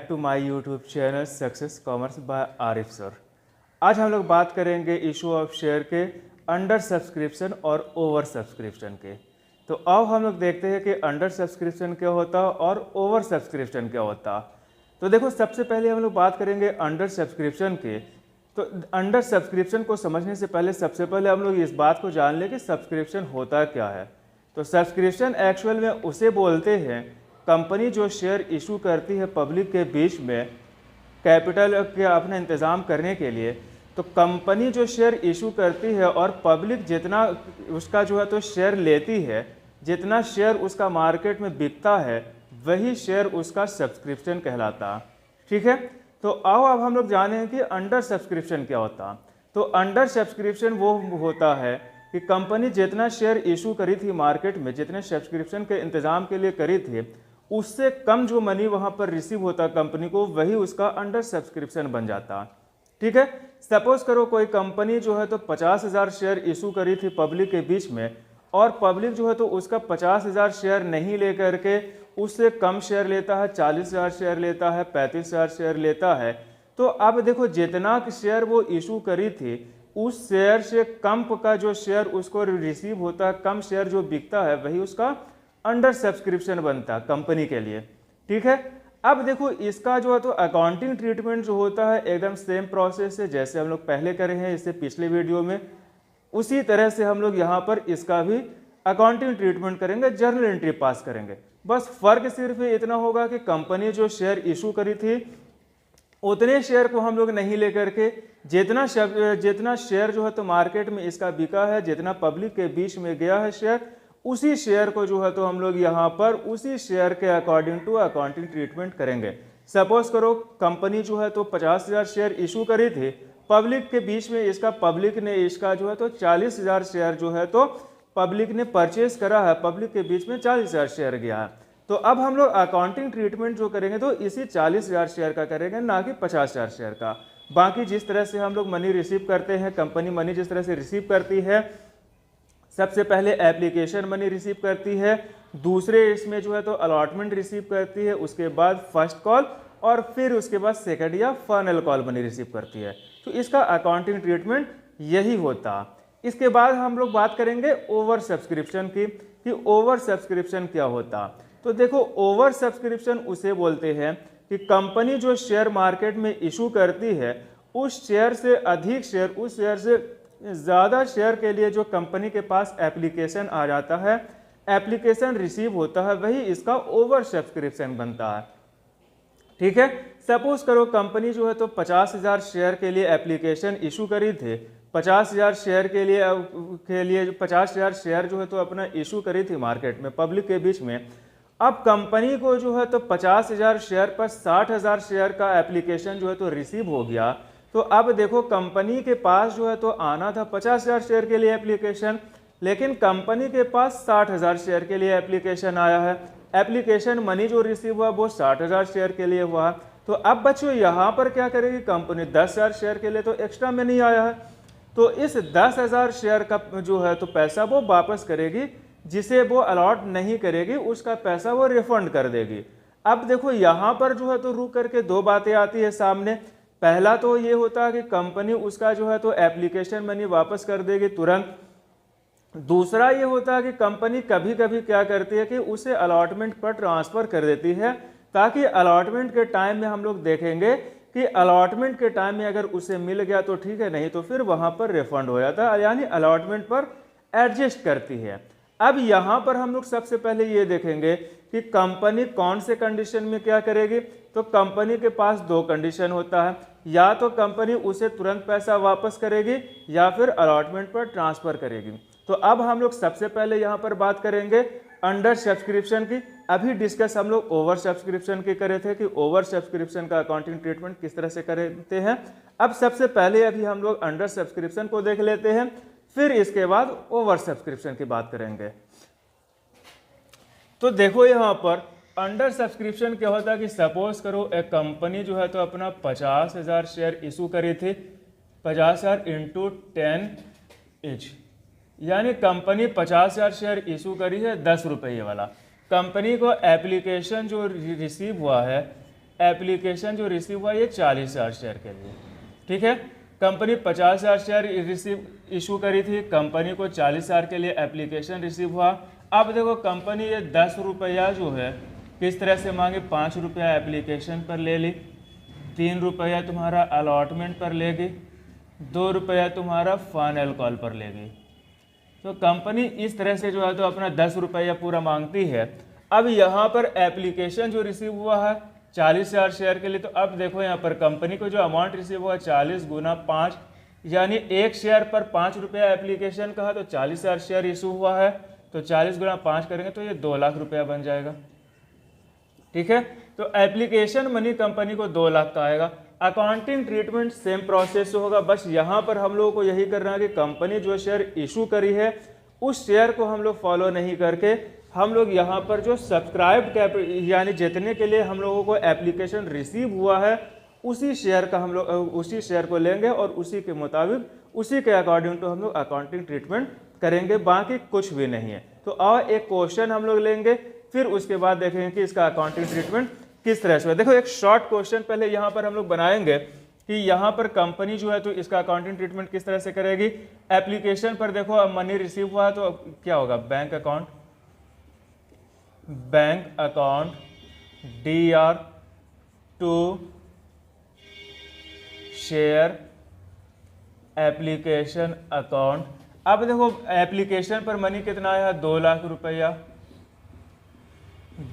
To my YouTube channel success commerce by Arif sir. आज हम लोग बात करेंगे इशू ऑफ शेयर के अंडर सब्सक्रिप्शन और ओवर सब्सक्रिप्शन के। तो आओ हम लोग देखते हैं कि अंडर सब्सक्रिप्शन क्या होता है और ओवर सब्सक्रिप्शन क्या होता है। तो देखो, सबसे पहले हम लोग बात करेंगे अंडर सब्सक्रिप्शन के। तो अंडर सब्सक्रिप्शन को समझने से पहले सबसे पहले हम लोग इस बात को जान लें कि सब्सक्रिप्शन होता क्या है। तो सब्सक्रिप्शन एक्चुअल में उसे बोलते हैं कंपनी जो शेयर इशू करती है पब्लिक के बीच में कैपिटल के अपना इंतज़ाम करने के लिए। तो कंपनी जो शेयर इशू करती है और पब्लिक जितना उसका जो है तो शेयर लेती है, जितना शेयर उसका मार्केट में बिकता है, वही शेयर उसका सब्सक्रिप्शन कहलाता है। ठीक है, तो आओ अब हम लोग जाने कि अंडर सब्सक्रिप्शन क्या होता। तो अंडर सब्सक्रिप्शन वो होता है कि कंपनी जितना शेयर इशू करी थी मार्केट में, जितने सब्सक्रिप्शन के इंतज़ाम के लिए करी थी, उससे कम जो मनी वहाँ पर रिसीव होता कंपनी को, वही उसका अंडर सब्सक्रिप्शन बन जाता। ठीक है, सपोज करो कोई कंपनी जो है तो 50,000 शेयर इशू करी थी पब्लिक के बीच में, और पब्लिक जो है तो उसका 50,000 शेयर नहीं लेकर के उससे कम शेयर लेता है, 40,000 शेयर लेता है, 35,000 शेयर लेता है। तो अब देखो, जितना शेयर वो इशू करी थी उस शेयर से कम का जो शेयर उसको रिसीव होता है, कम शेयर जो बिकता है, वही उसका अंडर सब्सक्रिप्शन बनता है कंपनी के लिए। ठीक है, अब देखो इसका जो है तो अकाउंटिंग ट्रीटमेंट जो होता है एकदम सेम प्रोसेस है जैसे हम लोग पहले करे हैं इससे पिछले वीडियो में, उसी तरह से हम लोग यहाँ पर इसका भी अकाउंटिंग ट्रीटमेंट करेंगे, जर्नल एंट्री पास करेंगे। बस फर्क सिर्फ इतना होगा कि कंपनी जो शेयर इशू करी थी उतने शेयर को हम लोग नहीं लेकर के जितना शेयर जो है तो मार्केट में इसका बिका है, जितना पब्लिक के बीच में गया है शेयर, उसी शेयर को जो है तो हम लोग यहाँ पर उसी शेयर के अकॉर्डिंग टू अकाउंटिंग ट्रीटमेंट करेंगे। सपोज करो कंपनी जो है तो 50,000 शेयर इशू करी थी पब्लिक के बीच में, पब्लिक ने इसका जो है तो 40,000 शेयर जो है तो पब्लिक ने परचेज करा है, पब्लिक के बीच में 40,000 शेयर गया है। तो अब हम लोग अकाउंटिंग ट्रीटमेंट जो करेंगे तो इसी 40,000 शेयर का करेंगे, ना कि 50,000 शेयर का। बाकी जिस तरह से हम लोग मनी रिसीव करते हैं, कंपनी मनी जिस तरह से रिसीव करती है, सबसे पहले एप्लीकेशन मनी रिसीव करती है, दूसरे इसमें जो है तो अलॉटमेंट रिसीव करती है, उसके बाद फर्स्ट कॉल, और फिर उसके बाद सेकंड या फाइनल कॉल मनी रिसीव करती है। तो इसका अकाउंटिंग ट्रीटमेंट यही होता। इसके बाद हम लोग बात करेंगे ओवर सब्सक्रिप्शन की कि ओवर सब्सक्रिप्शन क्या होता। तो देखो, ओवर सब्सक्रिप्शन उसे बोलते हैं कि कंपनी जो शेयर मार्केट में इशू करती है उस शेयर से अधिक शेयर, उस शेयर से ज़्यादा शेयर के लिए जो कंपनी के पास एप्लीकेशन आ जाता है, एप्लीकेशन रिसीव होता है, वही इसका ओवर सब्सक्रिप्शन बनता है। ठीक है, सपोज करो कंपनी जो है तो 50,000 शेयर के लिए एप्लीकेशन इशू करी थी, 50,000 शेयर के लिए 50,000 शेयर जो है तो अपना इशू करी थी मार्केट में पब्लिक के बीच में। अब कंपनी को जो है तो 50,000 शेयर पर 60,000 शेयर का एप्लीकेशन जो है तो रिसीव हो गया। तो अब देखो, कंपनी के पास जो है तो आना था 50,000 शेयर के लिए एप्लीकेशन, लेकिन कंपनी के पास 60,000 शेयर के लिए एप्लीकेशन आया है। एप्लीकेशन मनी जो रिसीव हुआ वो 60,000 शेयर के लिए हुआ। तो अब बच्चों यहाँ पर क्या करेगी कंपनी, 10,000 शेयर के लिए तो एक्स्ट्रा में नहीं आया है, तो इस 10,000 शेयर का जो है तो पैसा वो वापस करेगी, जिसे वो अलॉट नहीं करेगी उसका पैसा वो रिफंड कर देगी। अब देखो यहाँ पर जो है तो रुक करके दो बातें आती है सामने। पहला तो ये होता है कि कंपनी उसका जो है तो एप्लीकेशन मनी वापस कर देगी तुरंत। दूसरा ये होता है कि कंपनी कभी कभी क्या करती है कि उसे अलॉटमेंट पर ट्रांसफ़र कर देती है, ताकि अलॉटमेंट के टाइम में हम लोग देखेंगे कि अलॉटमेंट के टाइम में अगर उसे मिल गया तो ठीक है, नहीं तो फिर वहाँ पर रिफंड हो जाता है, यानी अलॉटमेंट पर एडजस्ट करती है। अब यहाँ पर हम लोग सबसे पहले ये देखेंगे कि कंपनी कौन से कंडीशन में क्या करेगी। तो कंपनी के पास दो कंडीशन होता है, या तो कंपनी उसे तुरंत पैसा वापस करेगी या फिर अलॉटमेंट पर ट्रांसफ़र करेगी। तो अब हम लोग सबसे पहले यहाँ पर बात करेंगे अंडर सब्सक्रिप्शन की। अभी डिस्कस हम लोग ओवर सब्सक्रिप्शन की करे थे कि ओवर सब्सक्रिप्शन का अकाउंटिंग ट्रीटमेंट किस तरह से करते हैं। अब सबसे पहले अभी हम लोग अंडर सब्सक्रिप्शन को देख लेते हैं, फिर इसके बाद ओवर सब्सक्रिप्शन की बात करेंगे। तो देखो यहाँ पर अंडर सब्सक्रिप्शन क्या होता है कि सपोज करो एक कंपनी जो है तो अपना 50,000 शेयर इशू करी थी, 50,000 इंटू 10 ईच, यानी कंपनी 50,000 शेयर इशू करी है 10 रुपये वाला। कंपनी को एप्लीकेशन जो रिसीव हुआ है एप्लीकेशन जो रिसीव हुआ ये 40,000 शेयर के लिए, ठीक है। कंपनी 50,000 शेयर इशू करी थी, कंपनी को 40,000 के लिए एप्लीकेशन रिसीव हुआ। अब देखो कंपनी ये 10 रुपया जो है किस तरह से मांगे, 5 रुपया एप्लीकेशन पर ले ली, 3 रुपया तुम्हारा अलॉटमेंट पर लेगी, 2 रुपया तुम्हारा फाइनल कॉल पर लेगी। तो कंपनी इस तरह से जो है तो अपना 10 रुपया पूरा मांगती है। अब यहाँ पर एप्लीकेशन जो रिसीव हुआ है 40,000 शेयर के लिए, तो अब देखो यहाँ पर कंपनी को जो अमाउंट रिसीव हुआ 40 गुना 5, यानी एक शेयर पर 5 रुपया एप्लीकेशन का है, तो 40,000 शेयर इशू हुआ है, तो 40 गुना 5 करेंगे तो ये 2 लाख रुपया बन जाएगा, ठीक है। तो एप्लीकेशन मनी कंपनी को 2 लाख का आएगा। अकाउंटिंग ट्रीटमेंट सेम प्रोसेस होगा, बस यहाँ पर हम लोगों को यही करना है कि कंपनी जो शेयर इशू करी है उस शेयर को हम लोग फॉलो नहीं करके हम लोग यहाँ पर जो सब्सक्राइब्ड यानी जितने के लिए हम लोगों को एप्लीकेशन रिसीव हुआ है उसी शेयर का हम लोग उसी शेयर को लेंगे और उसी के मुताबिक उसी के अकॉर्डिंग तो हम लोग अकाउंटिंग ट्रीटमेंट करेंगे, बाकी कुछ भी नहीं है। तो और एक क्वेश्चन हम लोग लेंगे, फिर उसके बाद देखेंगे कि इसका अकाउंटिंग ट्रीटमेंट किस तरह से है। देखो एक शॉर्ट क्वेश्चन पहले यहाँ पर हम लोग बनाएंगे कि यहाँ पर कंपनी जो है तो इसका अकाउंटिंग ट्रीटमेंट किस तरह से करेगी। एप्लीकेशन पर देखो अब मनी रिसीव हुआ है तो क्या होगा, bank account DR to share application account. अब देखो एप्लीकेशन पर मनी कितना आया, 2 लाख रुपया,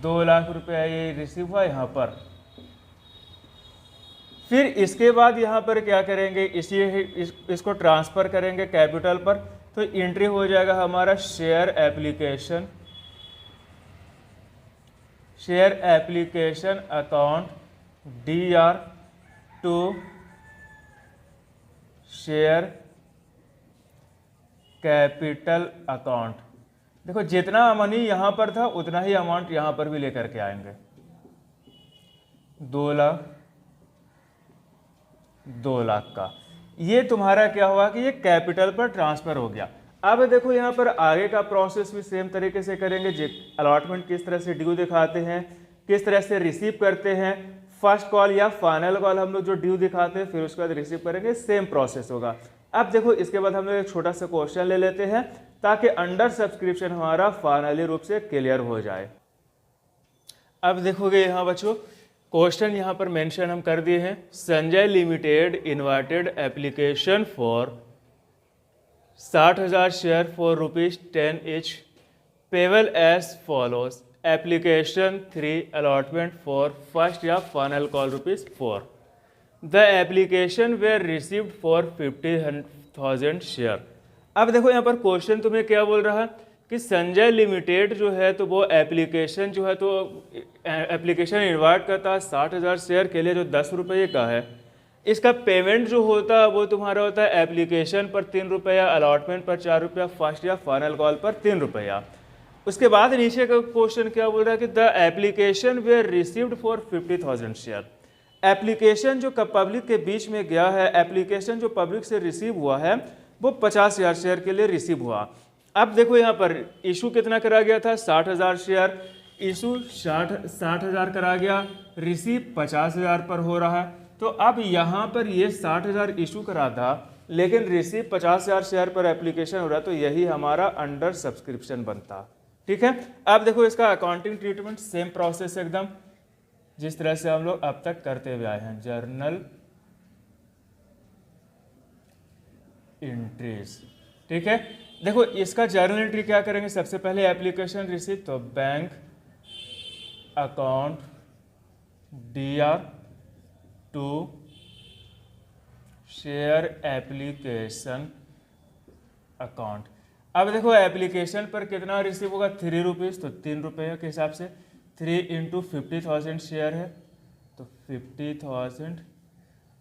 2 लाख रुपया ये रिसीव हुआ यहाँ पर। फिर इसके बाद यहाँ पर क्या करेंगे, इसको ट्रांसफ़र करेंगे कैपिटल पर, तो एंट्री हो जाएगा हमारा share application account DR to share capital account. देखो जितना मनी यहाँ पर था उतना ही अमाउंट यहाँ पर भी लेकर के आएंगे, 2 लाख का। ये तुम्हारा क्या हुआ कि ये कैपिटल पर ट्रांसफर हो गया। अब देखो यहाँ पर आगे का प्रोसेस भी सेम तरीके से करेंगे। अलॉटमेंट किस तरह से ड्यू दिखाते हैं, किस तरह से रिसीव करते हैं, फर्स्ट कॉल या फाइनल कॉल हम लोग जो ड्यू दिखाते हैं फिर उसके बाद रिसीव करेंगे, सेम प्रोसेस होगा। अब देखो इसके बाद हम लोग एक छोटा सा क्वेश्चन ले लेते हैं ताकि अंडर सब्सक्रिप्शन हमारा फाइनली रूप से क्लियर हो जाए। अब देखोगे यहाँ बच्चों क्वेश्चन यहाँ पर मेंशन हम कर दिए हैं। Sanjay limited invited application for 60,000 share for ₹10 each, payable as follows. Application 3 allotment for first या final call ₹4। The application were received for 50,000 share. अब देखो यहाँ पर क्वेश्चन तुम्हें क्या बोल रहा है कि संजय लिमिटेड जो है तो वो एप्लीकेशन जो है तो एप्लीकेशन इन्वाइट करता है 60,000 शेयर के लिए जो 10 रुपये का है। इसका पेमेंट जो होता है वो तुम्हारा होता है एप्लीकेशन पर 3 रुपया, अलॉटमेंट पर 4 रुपया, फर्स्ट या फाइनल कॉल पर 3 रुपया। उसके बाद नीचे का क्वेश्चन क्या बोल रहा है कि the application were received for 50,000 share. Application जो पब्लिक के बीच में गया है, एप्लीकेशन जो पब्लिक से रिसीव हुआ है वो 50,000 शेयर के लिए रिसीव हुआ। अब देखो यहाँ पर इशू कितना करा गया था, 60,000 शेयर। इशू 60,000 करा गया, रिसीव 50,000 पर हो रहा है। तो अब यहाँ पर ये 60,000 इशू करा था लेकिन रिसीव 50,000 शेयर पर एप्लीकेशन हो रहा, तो यही हमारा अंडर सब्सक्रिप्शन बनता, ठीक है। अब देखो इसका अकाउंटिंग ट्रीटमेंट सेम प्रोसेस एकदम जिस तरह से हम लोग अब तक करते हुए आए हैं। जर्नल एंट्रीज, ठीक है। देखो इसका जर्नल एंट्री क्या करेंगे, सबसे पहले एप्लीकेशन रिसीव, तो bank account DR to share application account. अब देखो एप्लीकेशन पर कितना रिसीव होगा, 3 रुपीज़, तो 3 रुपये के हिसाब से 3 × 50,000 शेयर है तो 50,000।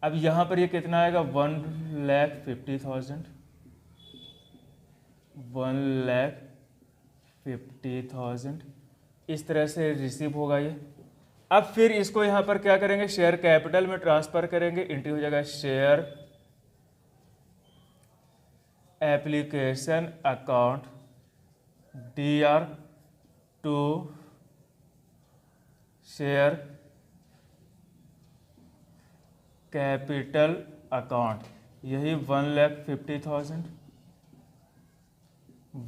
अब यहाँ पर ये कितना आएगा, 1,50,000, 1,50,000 इस तरह से रिसीव होगा ये। अब फिर इसको यहाँ पर क्या करेंगे, शेयर कैपिटल में ट्रांसफर करेंगे। एंट्री हो जाएगा share application account DR to share capital account, यही 1,50,000,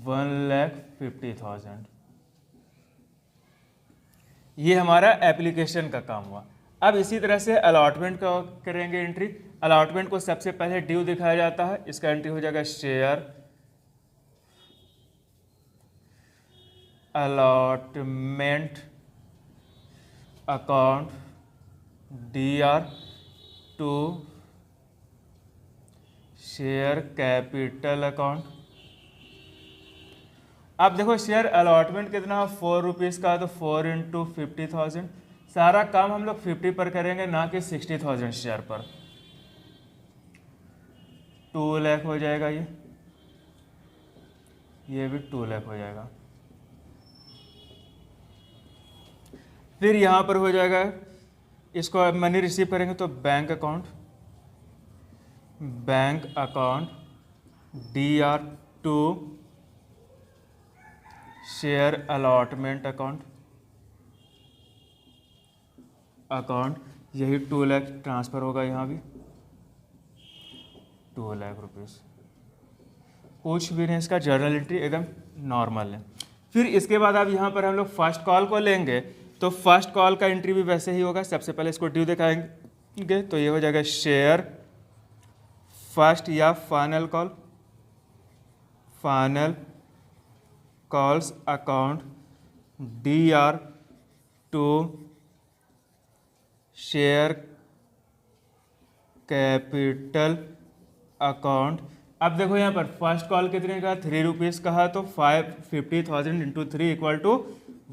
1,50,000, ये हमारा एप्लीकेशन का काम हुआ। अब इसी तरह से अलॉटमेंट का करेंगे एंट्री। अलॉटमेंट को सबसे पहले ड्यू दिखाया जाता है, इसका एंट्री हो जाएगा share allotment account DR to share capital account. अब देखो शेयर अलॉटमेंट कितना है, 4 रुपीज़ का, तो 4 इंटू 50,000। सारा काम हम लोग 50 पर करेंगे, ना कि 60,000 शेयर पर। 2 लाख हो जाएगा, ये भी 2 लाख हो जाएगा। फिर यहाँ पर हो जाएगा, इसको मनी रिसीव करेंगे तो bank account DR to share allotment account, यही 2 लाख ट्रांसफ़र होगा, यहाँ भी 2 लाख रुपीज़। कुछ भी नहीं, इसका जर्नल एंट्री एकदम नॉर्मल है। फिर इसके बाद अब यहाँ पर हम लोग फर्स्ट कॉल को लेंगे, तो फर्स्ट कॉल का एंट्री भी वैसे ही होगा। सबसे पहले इसको ड्यू दिखाएंगे, तो ये हो जाएगा शेयर फर्स्ट या final calls account DR to share capital account. अब देखो यहाँ पर फर्स्ट कॉल कितने का, 3 रुपीज़ का है, तो 50,000 इंटू 3 इक्वल टू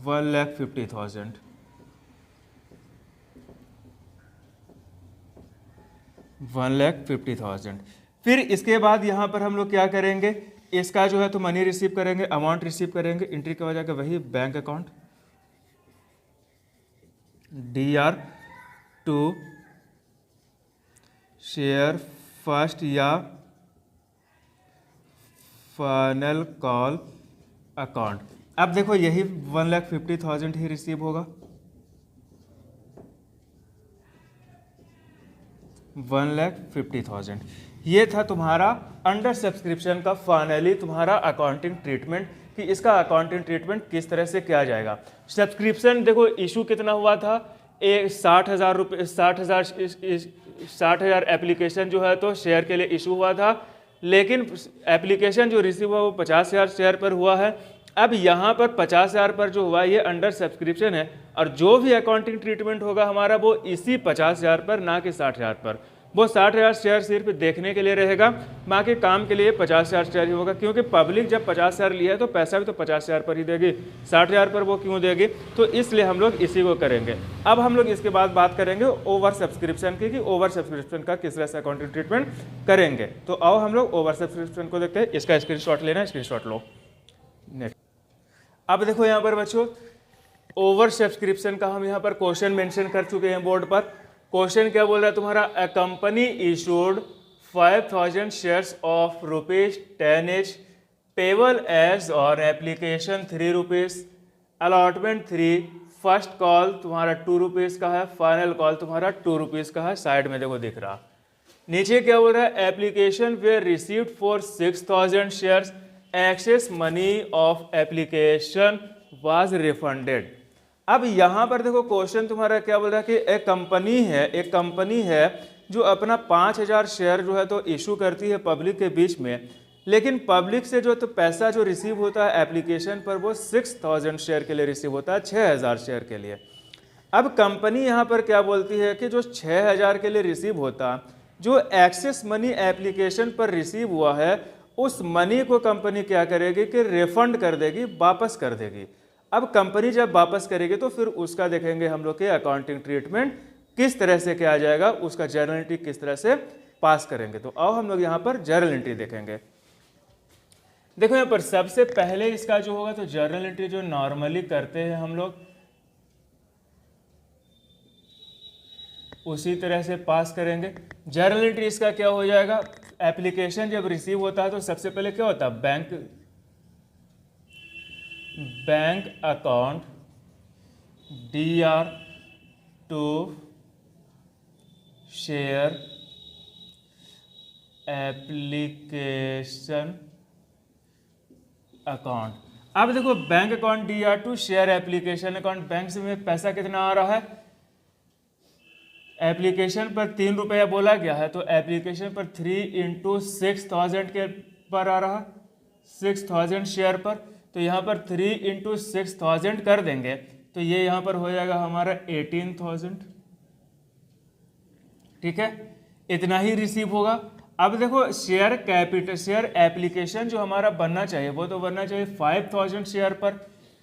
1,50,000। फिर इसके बाद यहाँ पर हम लोग क्या करेंगे, इसका जो है तो मनी रिसीव करेंगे, अमाउंट रिसीव करेंगे, एंट्री क्या हो जाएगा, वही bank account DR to share first या फाइनल कॉल अकाउंट। अब देखो यही 1,50,000 ही रिसीव होगा, 1,50,000। ये था तुम्हारा अंडर सब्सक्रिप्शन का फाइनली तुम्हारा अकाउंटिंग ट्रीटमेंट, कि इसका अकाउंटिंग ट्रीटमेंट किस तरह से किया जाएगा। सब्सक्रिप्शन देखो इशू कितना हुआ था, 60,000 रुपये, 60,000 एप्लीकेशन जो है तो शेयर के लिए इशू हुआ था, लेकिन एप्लीकेशन जो रिसीव हुआ वो 50,000 शेयर पर हुआ है। अब यहाँ पर 50,000 पर जो हुआ ये अंडर सब्सक्रिप्शन है, और जो भी अकाउंटिंग ट्रीटमेंट होगा हमारा वो इसी 50,000 पर, ना कि 60,000 पर। वो 60,000 शेयर सिर्फ देखने के लिए रहेगा, बाकी काम के लिए 50,000 शेयर ही होगा, क्योंकि पब्लिक जब 50,000 लिया है तो पैसा भी तो 50,000 पर ही देगी, 60,000 पर वो क्यों देगी, तो इसलिए हम लोग इसी को करेंगे। अब हम लोग इसके बाद बात करेंगे ओवर सब्सक्रिप्शन की, कि ओवर सब्सक्रिप्शन का किस तरह से अकाउंटिंग ट्रीटमेंट करेंगे। तो आओ हम लोग ओवर सब्सक्रिप्शन को देखते हैं। इसका स्क्रीनशॉट लेना, स्क्रीनशॉट लो। नेक्स्ट, अब देखो यहाँ पर बच्चों ओवर सब्सक्रिप्शन का हम यहाँ पर क्वेश्चन मेंशन कर चुके हैं बोर्ड पर। क्वेश्चन क्या बोल रहा है तुम्हारा, a company issued 5,000 shares of ₹10 each payable as और application 3 rupees, allotment 3, first call तुम्हारा 2 रुपीज़ का है, फाइनल कॉल तुम्हारा 2 रुपीज़ का है। साइड में देखो दिख रहा, नीचे क्या बोल रहा है, application were received for 6,000 shares, excess money of application was refunded. अब यहाँ पर देखो क्वेश्चन तुम्हारा क्या बोल रहा है कि एक कंपनी है जो अपना 5,000 शेयर जो है तो इशू करती है पब्लिक के बीच में, लेकिन पब्लिक से जो तो पैसा जो रिसीव होता है एप्लीकेशन पर वो 6,000 शेयर के लिए रिसीव होता है, 6,000 शेयर के लिए। अब कंपनी यहाँ पर क्या बोलती है कि जो 6,000 के लिए रिसीव होता, जो एक्सेस मनी एप्लीकेशन पर रिसीव हुआ है, उस मनी को कंपनी क्या करेगी कि रिफंड कर देगी, वापस कर देगी। अब कंपनी जब वापस करेगी तो फिर उसका देखेंगे हम लोग के अकाउंटिंग ट्रीटमेंट किस तरह से किया जाएगा, उसका जर्नल एंट्री किस तरह से पास करेंगे। तो आओ हम लोग यहाँ पर जर्नल एंट्री देखेंगे। देखो यहाँ पर सबसे पहले इसका जो होगा तो जर्नल एंट्री जो नॉर्मली करते हैं हम लोग उसी तरह से पास करेंगे। जर्नल एंट्री इसका क्या हो जाएगा, एप्लीकेशन जब रिसीव होता है तो सबसे पहले क्या होता है, bank account DR to share application account. अब देखो bank account DR2 share application account, बैंक से में पैसा कितना आ रहा है, एप्लीकेशन पर 3 रुपया बोला गया है, तो एप्लीकेशन पर 3 × 6000 के पर आ रहा, 6000 शेयर पर, तो यहाँ पर 3 × 6000 कर देंगे तो ये यहाँ पर हो जाएगा हमारा 18,000। ठीक है, इतना ही रिसीव होगा। अब देखो शेयर कैपिटल, शेयर एप्लीकेशन जो हमारा बनना चाहिए वो तो बनना चाहिए 5000 शेयर पर,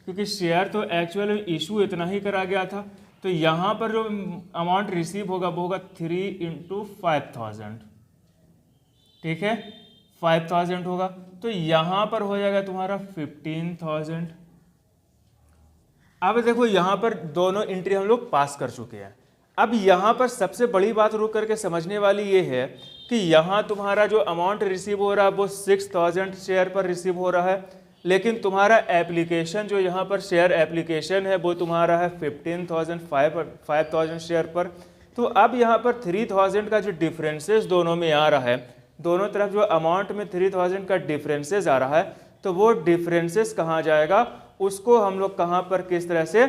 क्योंकि शेयर तो एक्चुअल इशू इतना ही करा गया था। तो यहाँ पर जो अमाउंट रिसीव होगा वो होगा 3 × 5000। ठीक है, 5000 होगा, तो यहाँ पर हो जाएगा तुम्हारा 15,000। अब देखो यहाँ पर दोनों एंट्री हम लोग पास कर चुके हैं। अब यहाँ पर सबसे बड़ी बात रुक करके समझने वाली ये है कि यहाँ तुम्हारा जो अमाउंट रिसीव हो रहा है वो 6000 शेयर पर रिसीव हो रहा है, लेकिन तुम्हारा एप्लीकेशन जो यहाँ पर शेयर एप्लीकेशन है वो तुम्हारा है 5000 शेयर पर। तो अब यहाँ पर 3000 का जो डिफरेंसेस दोनों में आ रहा है, दोनों तरफ जो अमाउंट में 3000 का डिफरेंसेस आ रहा है, तो वो डिफरेंसेस कहाँ जाएगा, उसको हम लोग कहाँ पर किस तरह से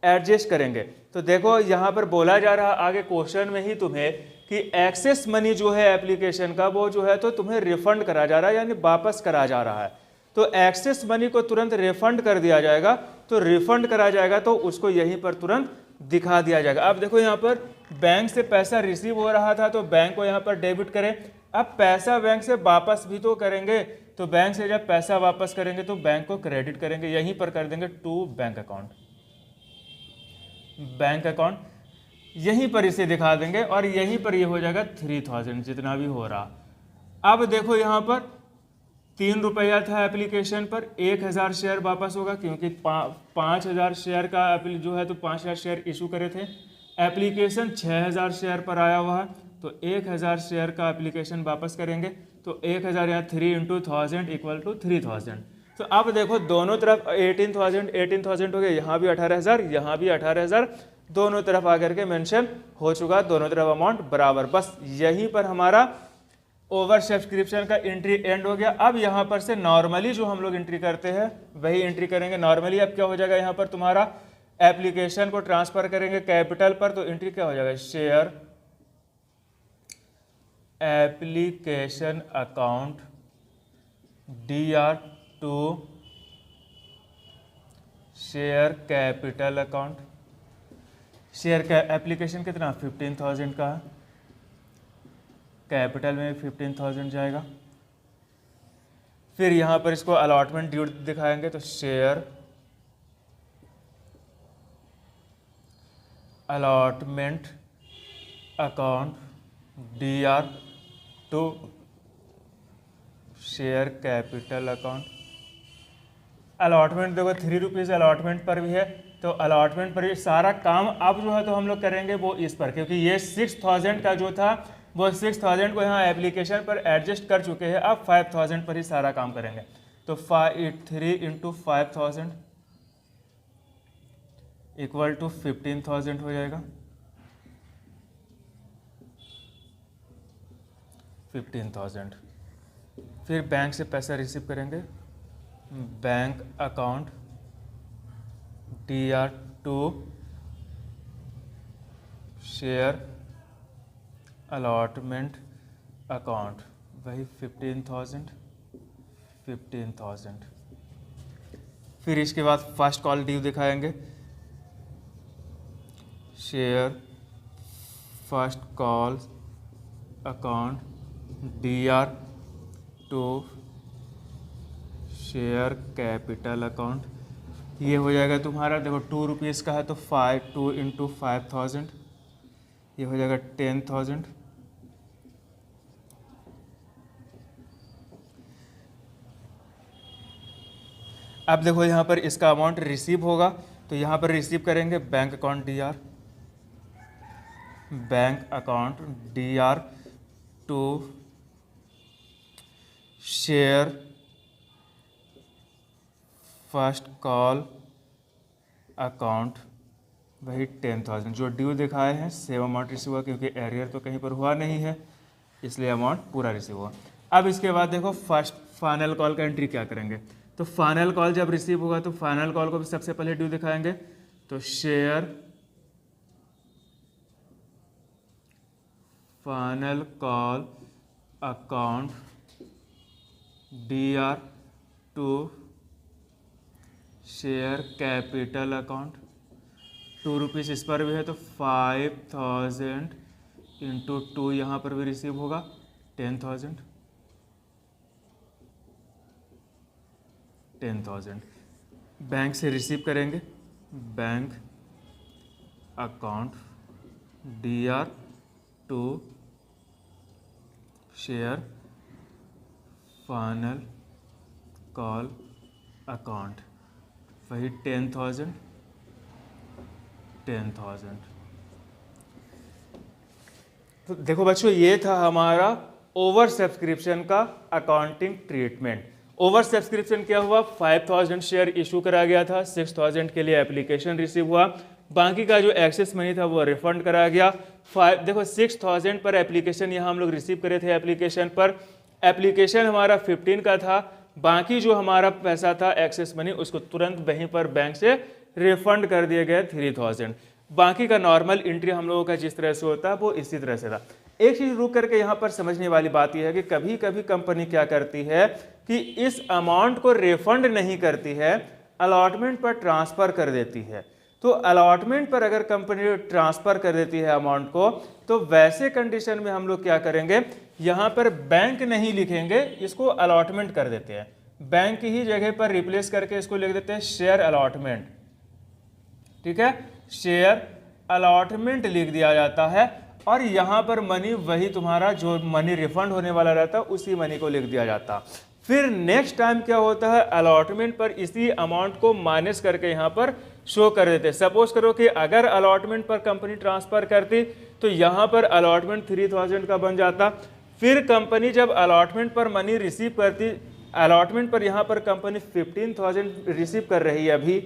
एडजस्ट करेंगे। तो देखो यहाँ पर बोला जा रहा आगे क्वेश्चन में ही तुम्हें कि एक्सेस मनी जो है एप्लीकेशन का वो जो है तो तुम्हें रिफंड करा जा रहा है, यानी वापस करा जा रहा है। तो एक्सेस मनी को तुरंत रिफंड कर दिया जाएगा, तो रिफंड करा जाएगा तो उसको यहीं पर तुरंत दिखा दिया जाएगा। अब देखो यहाँ पर बैंक से पैसा रिसीव हो रहा था तो बैंक को यहाँ पर डेबिट करें। अब पैसा बैंक से वापस भी तो करेंगे, तो बैंक से जब पैसा वापस करेंगे तो बैंक को क्रेडिट करेंगे, यहीं पर कर देंगे to bank account, bank account यहीं पर इसे दिखा देंगे और यहीं पर ये हो जाएगा 3000 जितना भी हो रहा। अब देखो यहाँ पर 3 रुपया था एप्लीकेशन पर, 1000 शेयर वापस होगा क्योंकि 5000 शेयर का जो है तो 5000 शेयर इशू करे थे। एप्लीकेशन 6000 शेयर पर आया हुआ है, तो 1000 शेयर का एप्लीकेशन वापस करेंगे, तो 1000 यहाँ 3 × 1000 = 3000। तो अब देखो दोनों तरफ 18,000 हो गए, यहाँ भी 18,000, यहाँ भी 18,000, दोनों तरफ आकर के मेंशन हो चुका, दोनों तरफ अमाउंट बराबर। बस यहीं पर हमारा ओवर सब्सक्रिप्शन का एंट्री एंड हो गया। अब यहाँ पर से नॉर्मली जो हम लोग एंट्री करते हैं वही एंट्री करेंगे। नॉर्मली अब क्या हो जाएगा, यहाँ पर तुम्हारा एप्लीकेशन को ट्रांसफर करेंगे कैपिटल पर, तो एंट्री क्या हो जाएगा, share application account DR2 share capital account. Share का एप्लीकेशन कितना 15,000 का है, कैपिटल में 15,000 जाएगा। फिर यहाँ पर इसको अलॉटमेंट ड्यू दिखाएंगे, तो share allotment account DR2 share capital account. Allotment देखो 3 रुपीज़ अलॉटमेंट पर भी है, तो अलॉटमेंट पर भी सारा काम अब जो है तो हम लोग करेंगे वो इस पर, क्योंकि ये 6000 का जो था वो 6000 को यहाँ एप्लीकेशन पर एडजस्ट कर चुके हैं, अब 5000 पर ही सारा काम करेंगे। तो 3 × 5000 = 15,000 हो जाएगा, 15,000। फिर बैंक से पैसा रिसीव करेंगे, bank account DR2 share allotment account, वही 15,000। फिर इसके बाद फर्स्ट कॉल ड्यू दिखाएंगे, share first call account DR2 share capital account. ये हो जाएगा तुम्हारा, देखो 2 रुपीज़ का है तो 2 × 5000, ये हो जाएगा 10,000। अब देखो यहाँ पर इसका अमाउंट रिसीव होगा, तो यहाँ पर रिसीव करेंगे bank account DR2 share first call account वही 10,000 जो ड्यू दिखाए हैं सेम अमाउंट रिसीव हुआ, क्योंकि एरियर तो कहीं पर हुआ नहीं है इसलिए अमाउंट पूरा रिसीव हुआ। अब इसके बाद देखो फर्स्ट फाइनल कॉल का एंट्री क्या करेंगे। तो फाइनल कॉल जब रिसीव होगा तो फाइनल कॉल को भी सबसे पहले ड्यू दिखाएंगे। तो share final call account DR to share capital account 2 rupees इस पर भी है, तो 5,000 इंटू 2 यहाँ पर भी रिसीव होगा 10,000। बैंक से रिसीव करेंगे, bank account DR to share final call account, वही 10,000। तो देखो बच्चों ये था हमारा ओवर सब्सक्रिप्शन का अकाउंटिंग ट्रीटमेंट। ओवर सब्सक्रिप्शन क्या हुआ, 5,000 शेयर इशू करा गया था, 6,000 के लिए एप्लीकेशन रिसीव हुआ, बाकी का जो एक्सेस मनी था वो रिफंड करा गया। देखो 6,000 पर एप्लीकेशन यहाँ हम लोग रिसीव करे थे, एप्लीकेशन पर एप्लीकेशन हमारा 15 का था, बाकी जो हमारा पैसा था एक्सेस मनी उसको तुरंत वहीं पर बैंक से रिफंड कर दिए गए 3,000। बाकी का नॉर्मल एंट्री हम लोगों का जिस तरह से होता है वो इसी तरह से था। एक चीज रुक करके यहाँ पर समझने वाली बात यह है कि कभी कभी कंपनी क्या करती है कि इस अमाउंट को रिफंड नहीं करती है, अलॉटमेंट पर ट्रांसफर कर देती है। तो अलॉटमेंट पर अगर कंपनी ट्रांसफर कर देती है अमाउंट को, तो वैसे कंडीशन में हम लोग क्या करेंगे, यहाँ पर बैंक नहीं लिखेंगे, इसको अलॉटमेंट कर देते हैं। बैंक की ही जगह पर रिप्लेस करके इसको लिख देते हैं शेयर अलॉटमेंट। ठीक है, शेयर अलॉटमेंट लिख दिया जाता है और यहाँ पर मनी वही तुम्हारा जो मनी रिफंड होने वाला रहता है उसी मनी को लिख दिया जाता। फिर नेक्स्ट टाइम क्या होता है, अलॉटमेंट पर इसी अमाउंट को माइनस करके यहाँ पर शो कर देते। सपोज करो कि अगर अलॉटमेंट पर कंपनी ट्रांसफर करती तो यहाँ पर अलॉटमेंट 3,000 का बन जाता। फिर कंपनी जब अलॉटमेंट पर मनी रिसीव करती, अलॉटमेंट पर यहाँ पर कंपनी 15,000 रिसीव कर रही है अभी,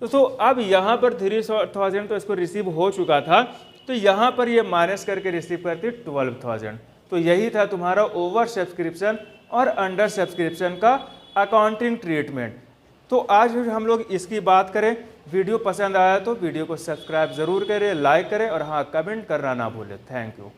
तो अब यहाँ पर 3,000 तो इसको रिसीव हो चुका था, तो यहाँ पर ये माइनस करके रिसीव करती 12,000। तो यही था तुम्हारा ओवर सब्सक्रिप्शन और अंडर सब्सक्रिप्शन का अकाउंटिंग ट्रीटमेंट। तो आज हम लोग इसकी बात करें। वीडियो पसंद आया तो वीडियो को सब्सक्राइब ज़रूर करें, लाइक करें और हाँ कमेंट करना ना भूलें। Thank you.